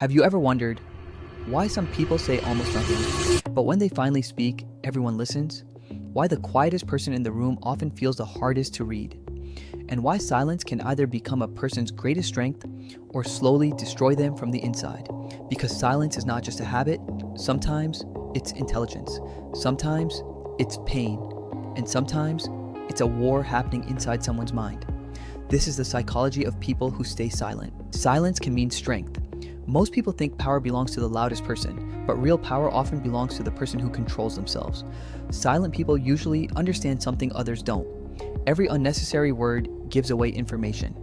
Have you ever wondered why some people say almost nothing, but when they finally speak, everyone listens? Why the quietest person in the room often feels the hardest to read? And why silence can either become a person's greatest strength or slowly destroy them from the inside? Because silence is not just a habit, sometimes it's intelligence, sometimes it's pain, and sometimes it's a war happening inside someone's mind. This is the psychology of people who stay silent. Silence can mean strength. Most people think power belongs to the loudest person, but real power often belongs to the person who controls themselves. Silent people usually understand something others don't. Every unnecessary word gives away information.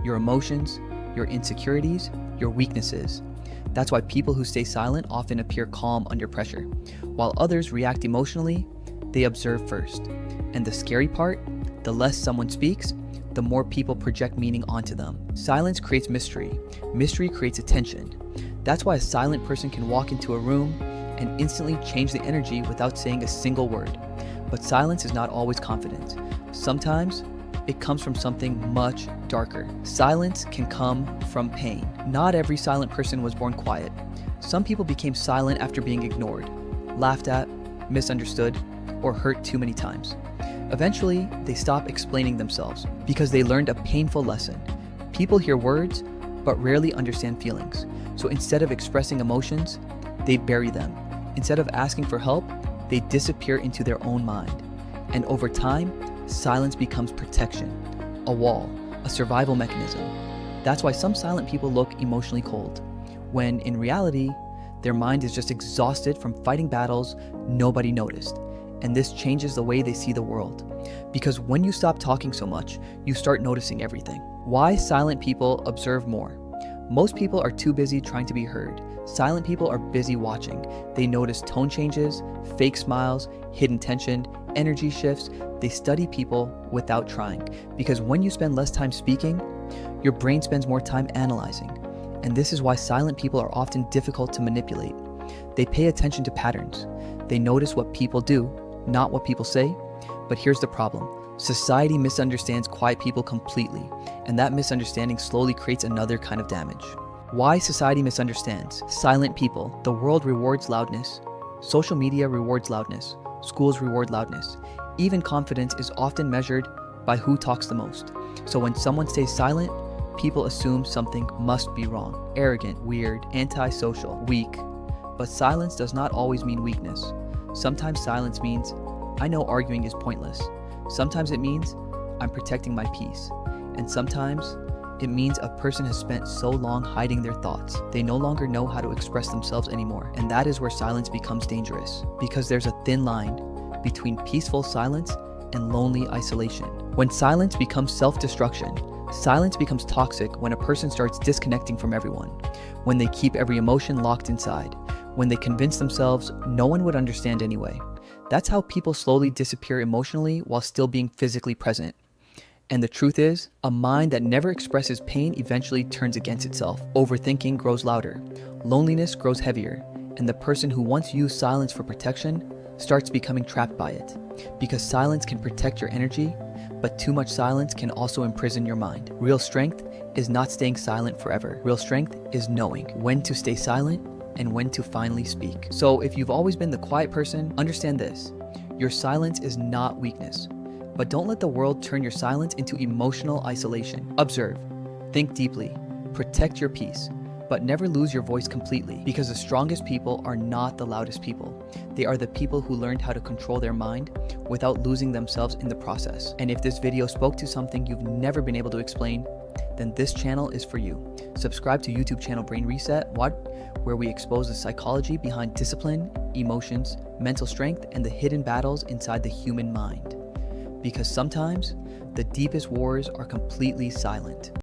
Your emotions, your insecurities, your weaknesses. That's why people who stay silent often appear calm under pressure. While others react emotionally, they observe first. And the scary part, the less someone speaks, the more people project meaning onto them. Silence creates mystery. Mystery creates attention. That's why a silent person can walk into a room and instantly change the energy without saying a single word. But silence is not always confidence. Sometimes it comes from something much darker. Silence can come from pain. Not every silent person was born quiet. Some people became silent after being ignored, laughed at, misunderstood, or hurt too many times. Eventually, they stop explaining themselves because they learned a painful lesson. People hear words, but rarely understand feelings. So instead of expressing emotions, they bury them. Instead of asking for help, they disappear into their own mind. And over time, silence becomes protection, a wall, a survival mechanism. That's why some silent people look emotionally cold, when in reality, their mind is just exhausted from fighting battles nobody noticed. And this changes the way they see the world. Because when you stop talking so much, you start noticing everything. Why silent people observe more? Most people are too busy trying to be heard. Silent people are busy watching. They notice tone changes, fake smiles, hidden tension, energy shifts. They study people without trying. Because when you spend less time speaking, your brain spends more time analyzing. And this is why silent people are often difficult to manipulate. They pay attention to patterns. They notice what people do, not what people say. But here's the problem. Society misunderstands quiet people completely, and that misunderstanding slowly creates another kind of damage. Why society misunderstands silent people? The world rewards loudness. Social media rewards loudness. Schools reward loudness. Even confidence is often measured by who talks the most. So when someone stays silent, people assume something must be wrong. Arrogant, weird, antisocial, weak. But silence does not always mean weakness. Sometimes silence means, I know arguing is pointless. Sometimes it means, I'm protecting my peace. And sometimes it means a person has spent so long hiding their thoughts, they no longer know how to express themselves anymore. And that is where silence becomes dangerous, because there's a thin line between peaceful silence and lonely isolation. When silence becomes self-destruction, silence becomes toxic when a person starts disconnecting from everyone, when they keep every emotion locked inside, when they convince themselves no one would understand anyway. That's how people slowly disappear emotionally while still being physically present. And the truth is, a mind that never expresses pain eventually turns against itself. Overthinking grows louder, loneliness grows heavier, and the person who once used silence for protection starts becoming trapped by it. Because silence can protect your energy, but too much silence can also imprison your mind. Real strength is not staying silent forever. Real strength is knowing when to stay silent and when to finally speak. So if you've always been the quiet person, understand this. Your silence is not weakness. But don't let the world turn your silence into emotional isolation. Observe, think deeply, protect your peace, but never lose your voice completely, because the strongest people are not the loudest people. They are the people who learned how to control their mind without losing themselves in the process. And if this video spoke to something you've never been able to explain, then this channel is for you. Subscribe to YouTube channel BrainReset, where we expose the psychology behind discipline, emotions, mental strength, and the hidden battles inside the human mind. Because sometimes the deepest wars are completely silent.